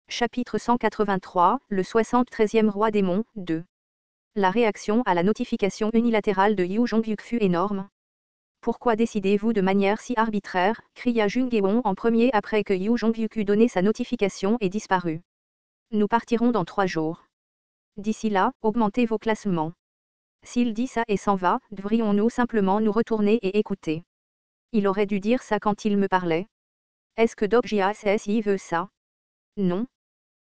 Chapitre 183, le 73e roi démon, 2. La réaction à la notification unilatérale de Yu Jongyuk fut énorme. Pourquoi décidez-vous de manière si arbitraire, cria Jung-Geon en premier après que Yu Jongyuk eut donné sa notification et disparu. Nous partirons dans 3 jours. D'ici là, augmentez vos classements. S'il dit ça et s'en va, devrions-nous simplement nous retourner et écouter? Il aurait dû dire ça quand il me parlait. Est-ce que Doc JASSI veut ça? Non.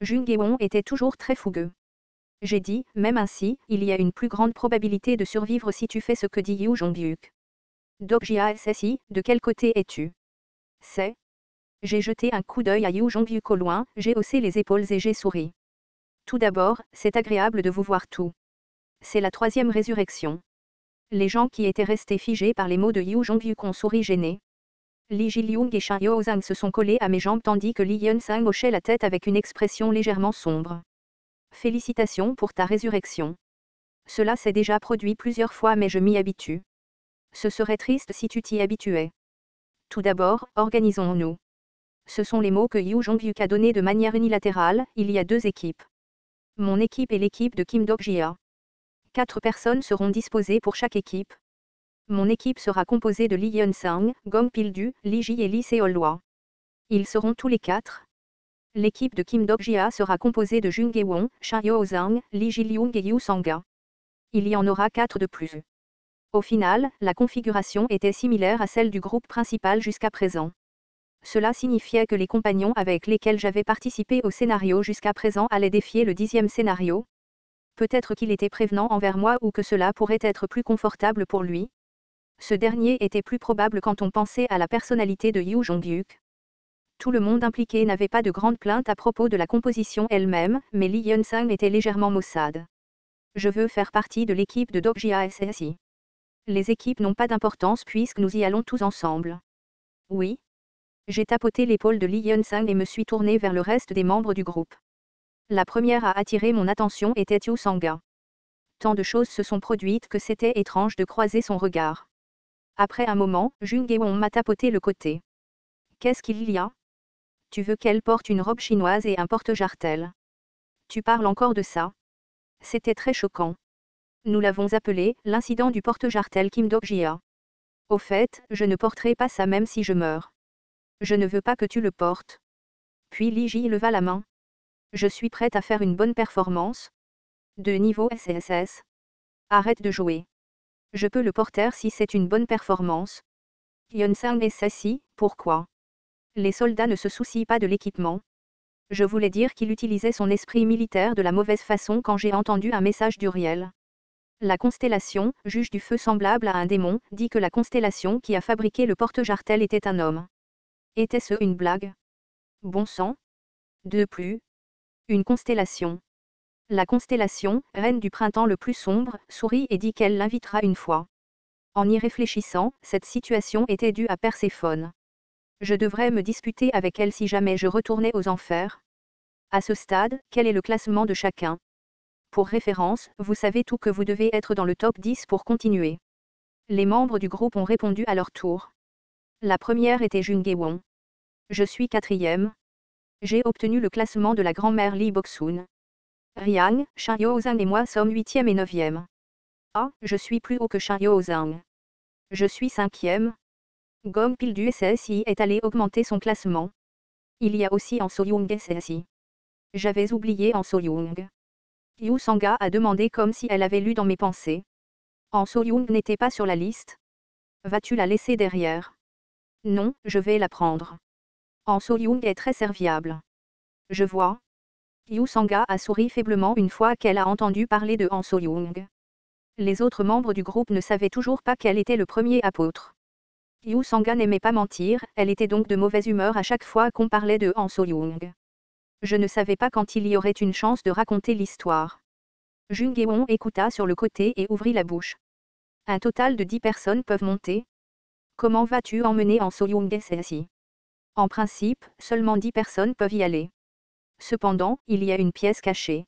Jung-Geon était toujours très fougueux. J'ai dit, même ainsi, il y a une plus grande probabilité de survivre si tu fais ce que dit Yu Jongyuk. Doc JASSI, de quel côté es-tu? C'est. J'ai jeté un coup d'œil à Yu Jongyuk au loin, j'ai haussé les épaules et j'ai souri. Tout d'abord, c'est agréable de vous voir tout. C'est la 3e résurrection. Les gens qui étaient restés figés par les mots de Yu Jongyuk ont souri gênés. Li Jilyung et Shin Yozang se sont collés à mes jambes tandis que Li Yunsang hochait la tête avec une expression légèrement sombre. Félicitations pour ta résurrection. Cela s'est déjà produit plusieurs fois mais je m'y habitue. Ce serait triste si tu t'y habituais. Tout d'abord, organisons-nous. Ce sont les mots que Yu Jongyuk a donnés de manière unilatérale, il y a 2 équipes. Mon équipe et l'équipe de Kim Dok-jia. 4 personnes seront disposées pour chaque équipe. Mon équipe sera composée de Li Yunsang, Gong Pildu, Li Ji et Li Seolwa. Ils seront tous les 4. L'équipe de Kim Dok-jia sera composée de Jung Gewon, Shin Yozang, Li Jilyung et Yu Sanga. Il y en aura 4 de plus. Au final, la configuration était similaire à celle du groupe principal jusqu'à présent. Cela signifiait que les compagnons avec lesquels j'avais participé au scénario jusqu'à présent allaient défier le 10e scénario. Peut-être qu'il était prévenant envers moi ou que cela pourrait être plus confortable pour lui. Ce dernier était plus probable quand on pensait à la personnalité de Yu Jongyuk. Tout le monde impliqué n'avait pas de grandes plaintes à propos de la composition elle-même, mais Li Yunsang était légèrement maussade. Je veux faire partie de l'équipe de Doc JASSI. Les équipes n'ont pas d'importance puisque nous y allons tous ensemble. Oui. J'ai tapoté l'épaule de Li Yunsang et me suis tourné vers le reste des membres du groupe. La première à attirer mon attention était Yu Sanga. Tant de choses se sont produites que c'était étrange de croiser son regard. Après un moment, Jung-Geon m'a tapoté le côté. Qu'est-ce qu'il y a? Tu veux qu'elle porte une robe chinoise et un porte-jartel? Tu parles encore de ça? C'était très choquant. Nous l'avons appelé l'incident du porte-jartel Kim Dok-jia. Au fait, je ne porterai pas ça même si je meurs. Je ne veux pas que tu le portes. Puis Li Ji leva la main. Je suis prête à faire une bonne performance. De niveau SSS. Arrête de jouer. Je peux le porter si c'est une bonne performance. Yunsang SSI, pourquoi? Les soldats ne se soucient pas de l'équipement. Je voulais dire qu'il utilisait son esprit militaire de la mauvaise façon quand j'ai entendu un message d'Uriel. La constellation, juge du feu semblable à un démon, dit que la constellation qui a fabriqué le porte-jartel était un homme. Était-ce une blague? Bon sang. De plus. Une constellation. La constellation, reine du printemps le plus sombre, sourit et dit qu'elle l'invitera une fois. En y réfléchissant, cette situation était due à Perséphone. Je devrais me disputer avec elle si jamais je retournais aux enfers. À ce stade, quel est le classement de chacun? Pour référence, vous savez tout que vous devez être dans le top 10 pour continuer. Les membres du groupe ont répondu à leur tour. La première était Jung-Gewon. Je suis 4e. J'ai obtenu le classement de la grand-mère Lee Bok-soon. Riang, Shin Yozang et moi sommes 8e et 9e. Ah, je suis plus haut que Shin Yozang. Je suis 5e. Gong Pil du SSI est allé augmenter son classement. Il y a aussi En So-young SSI. J'avais oublié En So-young. Yu Sanga a demandé comme si elle avait lu dans mes pensées. En So-young n'était pas sur la liste. Vas-tu la laisser derrière? Non, je vais la prendre. En So-young est très serviable. Je vois. Yu Sanga a souri faiblement une fois qu'elle a entendu parler de Han So-young. Les autres membres du groupe ne savaient toujours pas quel était le premier apôtre. Yu Sanga n'aimait pas mentir, elle était donc de mauvaise humeur à chaque fois qu'on parlait de Han So-young. Je ne savais pas quand il y aurait une chance de raconter l'histoire. Jung-Geon écouta sur le côté et ouvrit la bouche. Un total de 10 personnes peuvent monter. Comment vas-tu emmener En So-young SSI? En principe, seulement 10 personnes peuvent y aller. Cependant, il y a une pièce cachée.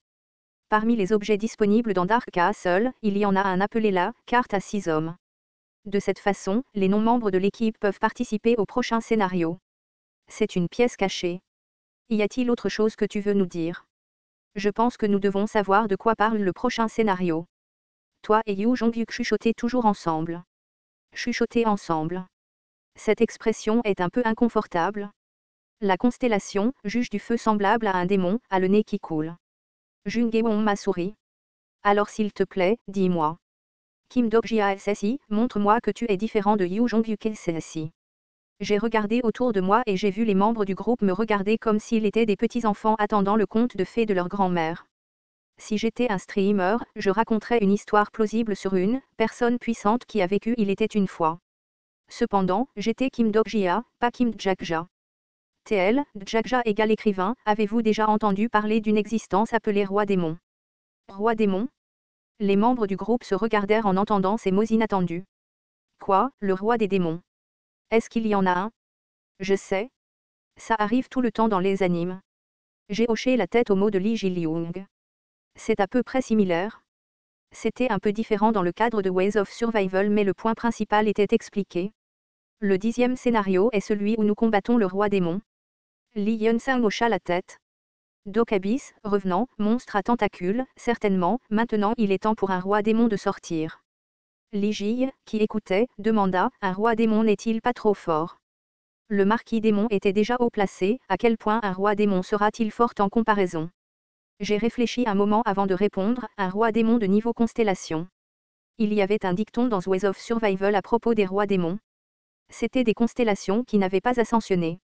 Parmi les objets disponibles dans Dark Castle, il y en a un appelé la carte à 6 hommes. De cette façon, les non-membres de l'équipe peuvent participer au prochain scénario. C'est une pièce cachée. Y a-t-il autre chose que tu veux nous dire? Je pense que nous devons savoir de quoi parle le prochain scénario. Toi et Yu Jongyuk chuchotez toujours ensemble. Chuchoter ensemble. Cette expression est un peu inconfortable. La constellation, juge du feu semblable à un démon, a le nez qui coule. Jungeon m'a souri. Alors s'il te plaît, dis-moi. Kim Dok-jia SSI, montre-moi que tu es différent de Yu Jongyuk SSI. J'ai regardé autour de moi et j'ai vu les membres du groupe me regarder comme s'ils étaient des petits-enfants attendant le conte de fées de leur grand-mère. Si j'étais un streamer, je raconterais une histoire plausible sur une personne puissante qui a vécu il était une fois. Cependant, j'étais Kim Dok-jia, pas Kim Djakja. TL, Djakja égale écrivain, avez-vous déjà entendu parler d'une existence appelée Roi Démon? Roi Démon? Les membres du groupe se regardèrent en entendant ces mots inattendus. Quoi, le roi des démons? Est-ce qu'il y en a un? Je sais. Ça arrive tout le temps dans les animes. J'ai hoché la tête au mot de Lee Ji-lyung. C'est à peu près similaire. C'était un peu différent dans le cadre de Ways of Survival mais le point principal était expliqué. Le 10e scénario est celui où nous combattons le roi démon. Lee Yun-sang hocha la tête. Dokabis, revenant, monstre à tentacules, certainement, maintenant il est temps pour un roi démon de sortir. Lee Ji, qui écoutait, demanda, un roi démon n'est-il pas trop fort? Le marquis démon était déjà haut placé, à quel point un roi démon sera-t-il fort en comparaison? J'ai réfléchi un moment avant de répondre, un roi démon de niveau constellation. Il y avait un dicton dans Ways of Survival à propos des rois démons. C'était des constellations qui n'avaient pas ascensionné.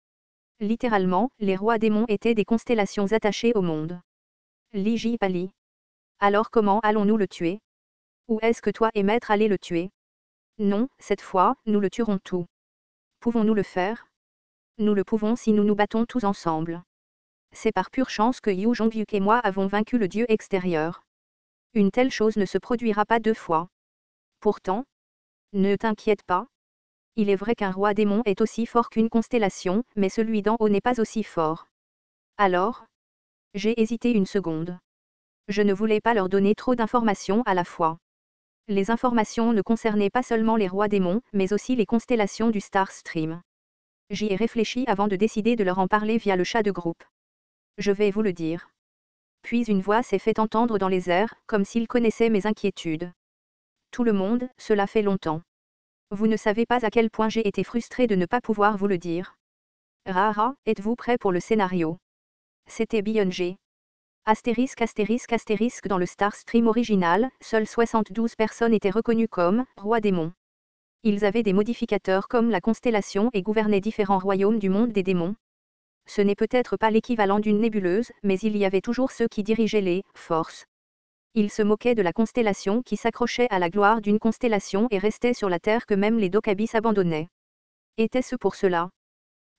Littéralement, les rois démons étaient des constellations attachées au monde. Li Ji pâlit. Alors comment allons-nous le tuer? Ou est-ce que toi et Maître allez le tuer? Non, cette fois, nous le tuerons tout. Pouvons-nous le faire? Nous le pouvons si nous nous battons tous ensemble. C'est par pure chance que Yu Jongyuk et moi avons vaincu le dieu extérieur. Une telle chose ne se produira pas deux fois. Pourtant, ne t'inquiète pas. Il est vrai qu'un roi démon est aussi fort qu'une constellation, mais celui d'en haut n'est pas aussi fort. Alors? J'ai hésité une seconde. Je ne voulais pas leur donner trop d'informations à la fois. Les informations ne concernaient pas seulement les rois démons, mais aussi les constellations du Star Stream. J'y ai réfléchi avant de décider de leur en parler via le chat de groupe. Je vais vous le dire. Puis une voix s'est fait entendre dans les airs, comme s'il connaissait mes inquiétudes. Tout le monde, cela fait longtemps. Vous ne savez pas à quel point j'ai été frustré de ne pas pouvoir vous le dire. Rara, êtes-vous prêt pour le scénario? C'était Beyoncé. Astérisque astérisque astérisque dans le Star Stream original, seules 72 personnes étaient reconnues comme « rois démons ». Ils avaient des modificateurs comme la constellation et gouvernaient différents royaumes du monde des démons. Ce n'est peut-être pas l'équivalent d'une nébuleuse, mais il y avait toujours ceux qui dirigeaient les « forces ». Ils se moquaient de la constellation qui s'accrochait à la gloire d'une constellation et restait sur la terre que même les Dokabis abandonnaient. Était-ce pour cela?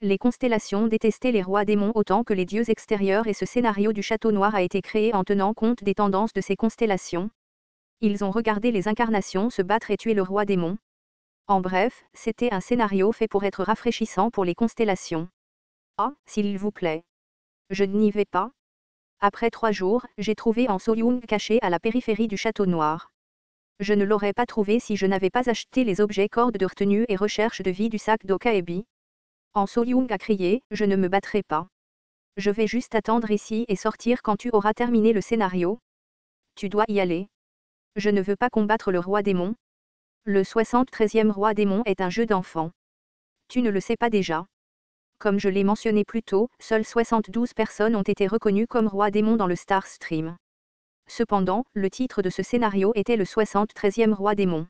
Les constellations détestaient les rois démons autant que les dieux extérieurs et ce scénario du Château Noir a été créé en tenant compte des tendances de ces constellations. Ils ont regardé les incarnations se battre et tuer le roi démon. En bref, c'était un scénario fait pour être rafraîchissant pour les constellations. Ah, s'il vous plaît. Je n'y vais pas. Après 3 jours, j'ai trouvé en So-young caché à la périphérie du Château Noir. Je ne l'aurais pas trouvé si je n'avais pas acheté les objets cordes de retenue et recherche de vie du sac d'Okaebi. En So-young a crié, je ne me battrai pas. Je vais juste attendre ici et sortir quand tu auras terminé le scénario. Tu dois y aller. Je ne veux pas combattre le roi démon. Le 73e roi démon est un jeu d'enfant. Tu ne le sais pas déjà. Comme je l'ai mentionné plus tôt, seules 72 personnes ont été reconnues comme roi démon dans le Star Stream. Cependant, le titre de ce scénario était le 73e roi démon.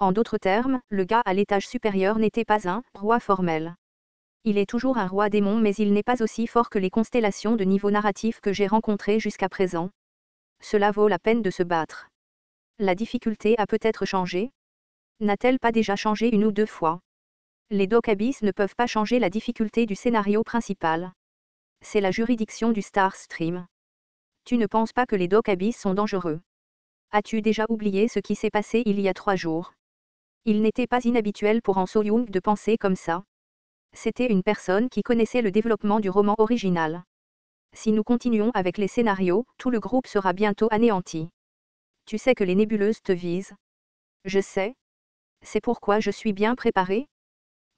En d'autres termes, le gars à l'étage supérieur n'était pas un roi formel. Il est toujours un roi démon mais il n'est pas aussi fort que les constellations de niveau narratif que j'ai rencontrées jusqu'à présent. Cela vaut la peine de se battre. La difficulté a peut-être changé? N'a-t-elle pas déjà changé une ou deux fois? Les Dokabis ne peuvent pas changer la difficulté du scénario principal. C'est la juridiction du Star Stream. Tu ne penses pas que les Dokabis sont dangereux? As-tu déjà oublié ce qui s'est passé il y a 3 jours? Il n'était pas inhabituel pour An So-young de penser comme ça. C'était une personne qui connaissait le développement du roman original. Si nous continuons avec les scénarios, tout le groupe sera bientôt anéanti. Tu sais que les nébuleuses te visent. Je sais. C'est pourquoi je suis bien préparé.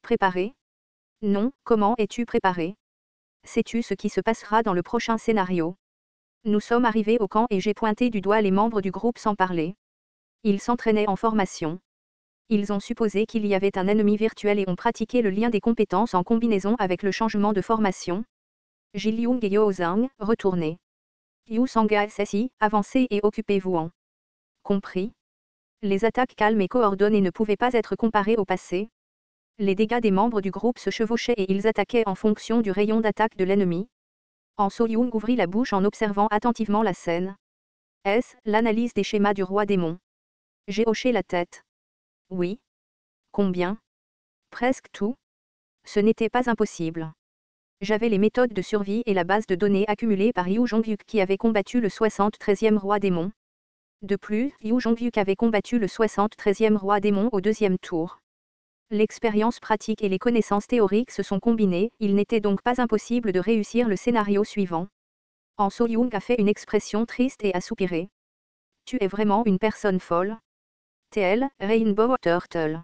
Préparé? Non, comment es-tu préparé? Sais-tu ce qui se passera dans le prochain scénario? Nous sommes arrivés au camp et j'ai pointé du doigt les membres du groupe sans parler. Ils s'entraînaient en formation. Ils ont supposé qu'il y avait un ennemi virtuel et ont pratiqué le lien des compétences en combinaison avec le changement de formation. Jiliung et Yozang, retournez. Yu Sanga SSI, avancez et occupez-vous en. Compris. Les attaques calmes et coordonnées ne pouvaient pas être comparées au passé. Les dégâts des membres du groupe se chevauchaient et ils attaquaient en fonction du rayon d'attaque de l'ennemi. En So-young ouvrit la bouche en observant attentivement la scène. Est-ce l'analyse des schémas du roi démon? J'ai hoché la tête. Oui. Combien? Presque tout. Ce n'était pas impossible. J'avais les méthodes de survie et la base de données accumulée par Yu Jongyuk qui avait combattu le 73e roi démon. De plus, Yu Jongyuk avait combattu le 73e roi démon au deuxième tour. L'expérience pratique et les connaissances théoriques se sont combinées, il n'était donc pas impossible de réussir le scénario suivant. En So-young a fait une expression triste et a soupiré. Tu es vraiment une personne folle. TL, Rainbow Turtle.